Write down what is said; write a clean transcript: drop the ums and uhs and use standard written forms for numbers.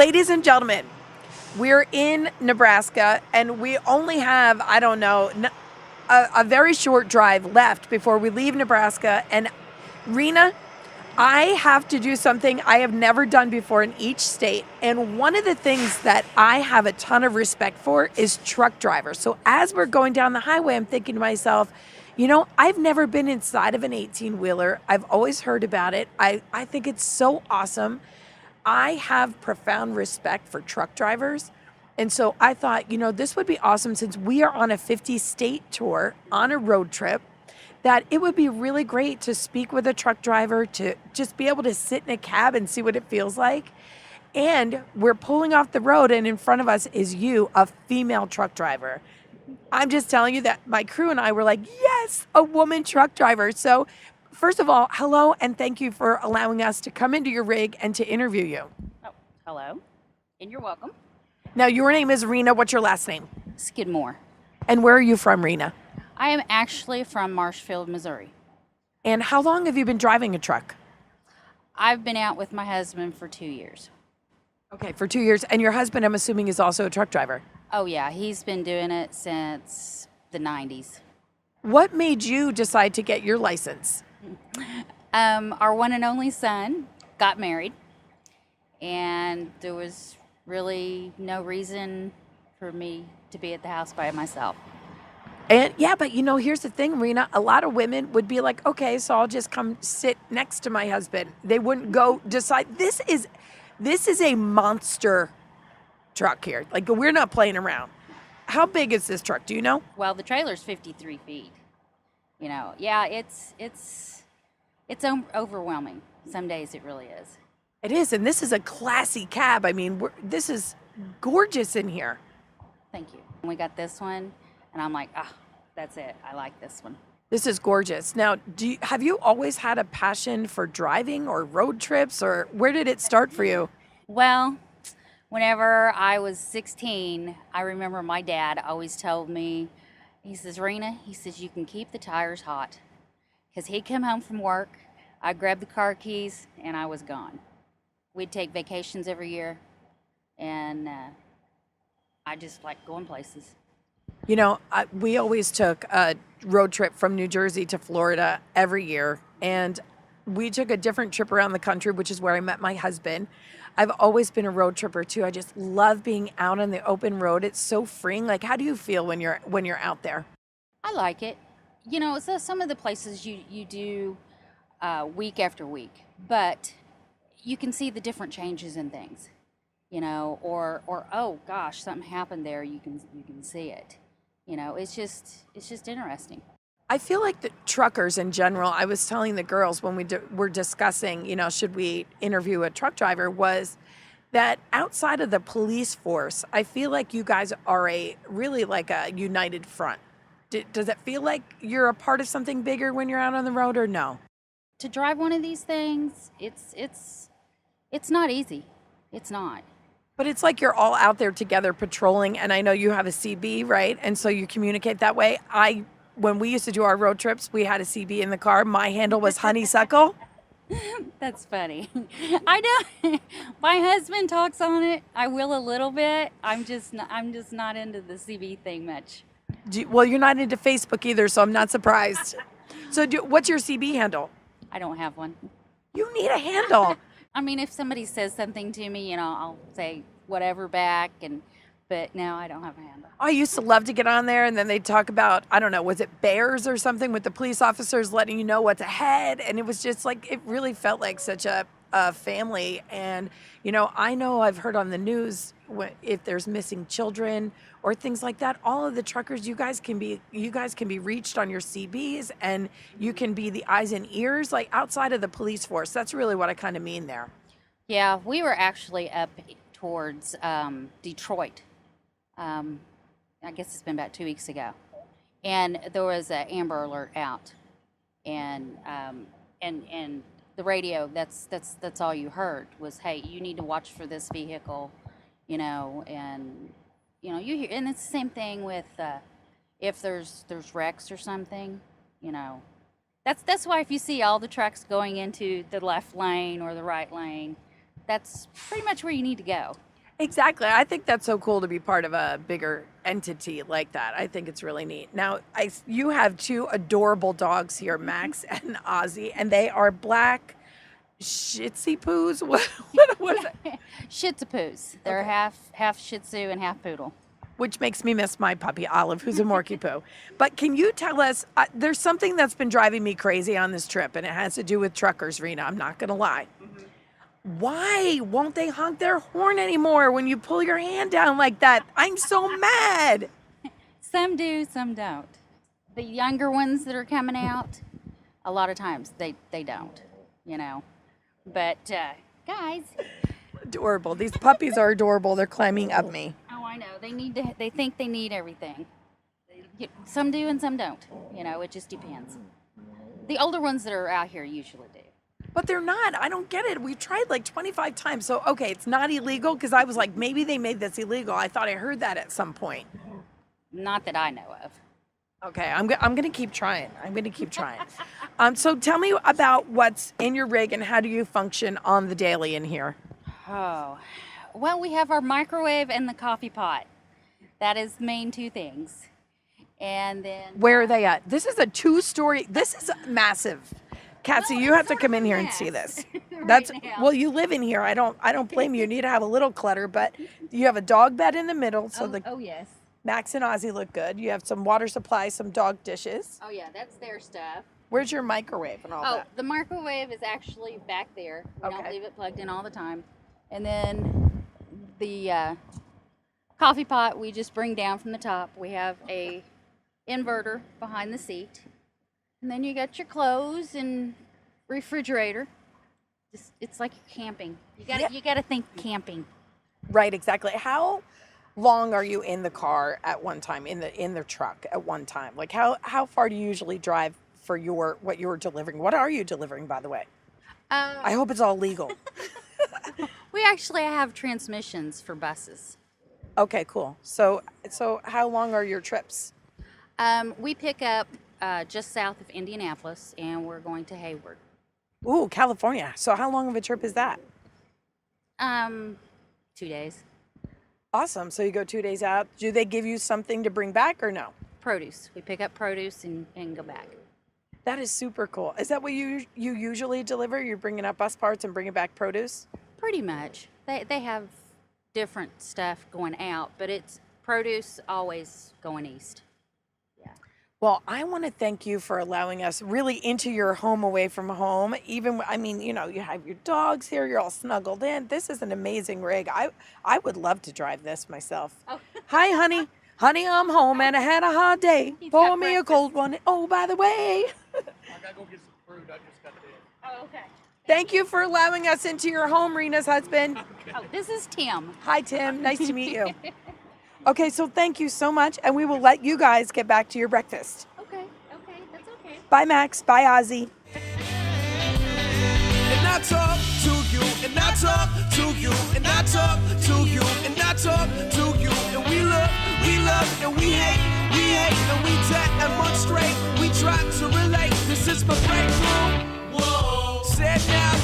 Ladies and gentlemen, we're in Nebraska and we only have, I don't know, a very short drive left before we leave Nebraska. And Rena, I have to do something I have never done before in each state. And one of the things that I have a ton of respect for is truck drivers. So as we're going down the highway, I'm thinking to myself, you know, I've never been inside of an 18-wheeler. I've always heard about it. I think it's so awesome. I have profound respect for truck drivers. And so I thought, you know, this would be awesome since we are on a 50-state tour on a road trip, that it would be really great to speak with a truck driver, to just be able to sit in a cab and see what it feels like. And we're pulling off the road, and in front of us is you, a female truck driver. I'm just telling you that my crew and I were like, yes, a woman truck driver. So first of all, hello, and thank you for allowing us to come into your rig and to interview you. Oh, hello, and you're welcome. Now, your name is Rena. What's your last name? Skidmore. And where are you from, Rena? I am actually from Marshfield, Missouri. And how long have you been driving a truck? I've been out with my husband for 2 years. Okay, for 2 years. And your husband, I'm assuming, is also a truck driver. Oh, yeah, he's been doing it since the 90s. What made you decide to get your license? Our one and only son got married, and there was really no reason for me to be at the house by myself. And yeah, but you know, here's the thing, Rena, a lot of women would be like, okay, so I'll just come sit next to my husband. They wouldn't go decide. This is a monster truck here. Like, we're not playing around. How big is this truck? Do you know? Well, the trailer's 53 feet. You know, yeah, it's overwhelming. Some days it really is. It is, and this is a classy cab. I mean, this is gorgeous in here. Thank you. We got this one, and I'm like, that's it. I like this one. This is gorgeous. Now, have you always had a passion for driving or road trips, or where did it start for you? Well, whenever I was 16, I remember my dad always told me, he says, Rena, he says, you can keep the tires hot. Because he'd come home from work, I'd grab the car keys, and I was gone. We'd take vacations every year, and I just like going places. You know, we always took a road trip from New Jersey to Florida every year, and we took a different trip around the country, which is where I met my husband. I've always been a road tripper too. I just love being out on the open road. It's so freeing. Like, how do you feel when you're out there? I like it. You know, so some of the places you do week after week, but you can see the different changes in things. You know, or oh gosh, something happened there. You can see it. You know, it's just interesting. I feel like the truckers in general, I was telling the girls when we were discussing, you know, should we interview a truck driver, was that outside of the police force, I feel like you guys are really like a united front. Does it feel like you're a part of something bigger when you're out on the road, or no? To drive one of these things, it's not easy. It's not. But it's like you're all out there together patrolling, and I know you have a CB, right? And so you communicate that way. When we used to do our road trips, we had a CB in the car. My handle was honeysuckle. That's funny. I know. My husband talks on it. I will a little bit. I'm just not into the CB thing much. Well, you're not into Facebook either, so I'm not surprised. So what's your CB handle? I don't have one. You need a handle. I mean, if somebody says something to me, you know, I'll say whatever back, but no, I don't have a handle. I used to love to get on there, and then they'd talk about, I don't know, was it bears or something, with the police officers letting you know what's ahead, and it was just like, it really felt like such a family. And, you know I've heard on the news if there's missing children or things like that, all of the truckers, you guys can be reached on your CBs, and you can be the eyes and ears, like outside of the police force. That's really what I kind of mean there. Yeah, we were actually up towards Detroit. I guess it's been about 2 weeks ago, and there was an Amber Alert out, and the radio. That's all you heard was, hey, you need to watch for this vehicle, you know, and you know you hear, and it's the same thing with if there's wrecks or something, you know. That's why if you see all the trucks going into the left lane or the right lane, that's pretty much where you need to go. Exactly. I think that's so cool to be part of a bigger entity like that. I think it's really neat. Now, you have two adorable dogs here, Max and Ozzy, and they are black Shih Tzu poos. What is it? Shih Tzu poos. They're half Shih Tzu and half poodle. Which makes me miss my puppy Olive, who's a Morkie Poo. But can you tell us? There's something that's been driving me crazy on this trip, and it has to do with truckers, Rena. I'm not gonna lie. Why won't they honk their horn anymore when you pull your hand down like that? I'm so mad. Some do, some don't. The younger ones that are coming out, a lot of times they don't, you know. But guys, Adorable. These puppies are adorable. They're climbing up me. oh, I know. They think they need everything. Some do and some don't. You know, it just depends. The older ones that are out here usually do. But they're not. I don't get it. We tried like 25 times. So, okay, it's not illegal because I was like, maybe they made this illegal. I thought I heard that at some point. Not that I know of. Okay, I'm going to keep trying. I'm going to keep trying. So tell me about what's in your rig and how do you function on the daily in here? Oh, well, we have our microwave and the coffee pot. That is the main two things. And then... Where are they at? This is a 2-story. This is massive. Cassie, Well, you have it's to sort come of in a here and mess see this. right That's now. well, you live in here. I don't blame you. You need to have a little clutter, but you have a dog bed in the middle, so the oh, yes. Max and Ozzy look good. You have some water supply, some dog dishes. Oh, yeah, that's their stuff. Where's your microwave and all Oh, that? the microwave is actually back there. We don't Okay. leave it plugged in all the time. And then the coffee pot we just bring down from the top. We have a inverter behind the seat. And then you got your clothes and refrigerator. It's like you're camping. You gotta think camping. Right, exactly. How long are you in the car at one time, in the truck at one time? Like how far do you usually drive for what you're delivering? What are you delivering, by the way? I hope it's all legal. We actually have transmissions for buses. Okay, cool. So how long are your trips? We pick up just south of Indianapolis, and we're going to Hayward. Ooh, California. So how long of a trip is that? 2 days. Awesome. So you go 2 days out. Do they give you something to bring back or no? Produce. We pick up produce and go back. That is super cool. Is that what you usually deliver? You're bringing up bus parts and bringing back produce? Pretty much. They have different stuff going out, but it's produce always going east. Yeah. Well, I want to thank you for allowing us really into your home away from home. Even, I mean, you have your dogs here, you're all snuggled in. This is an amazing rig. I would love to drive this myself. Oh. Hi, honey. Honey, I'm home and I had a hard day. He's Pour got me a breakfast. cold one. Oh, by the way. I gotta go get some fruit. I just got there. Oh, okay. Thank you for allowing us into your home, Rena's husband. Oh, this is Tim. Hi, Tim. Nice to meet you. Okay, so thank you so much, and we will let you guys get back to your breakfast. Okay, that's okay. Bye, Max. Bye, Ozzy. And I talk to you, and I talk to you, and I talk to you, and I talk to you, and we love, and we hate, and we demonstrate. We try to relate. This is my breakthrough. Whoa, sit down.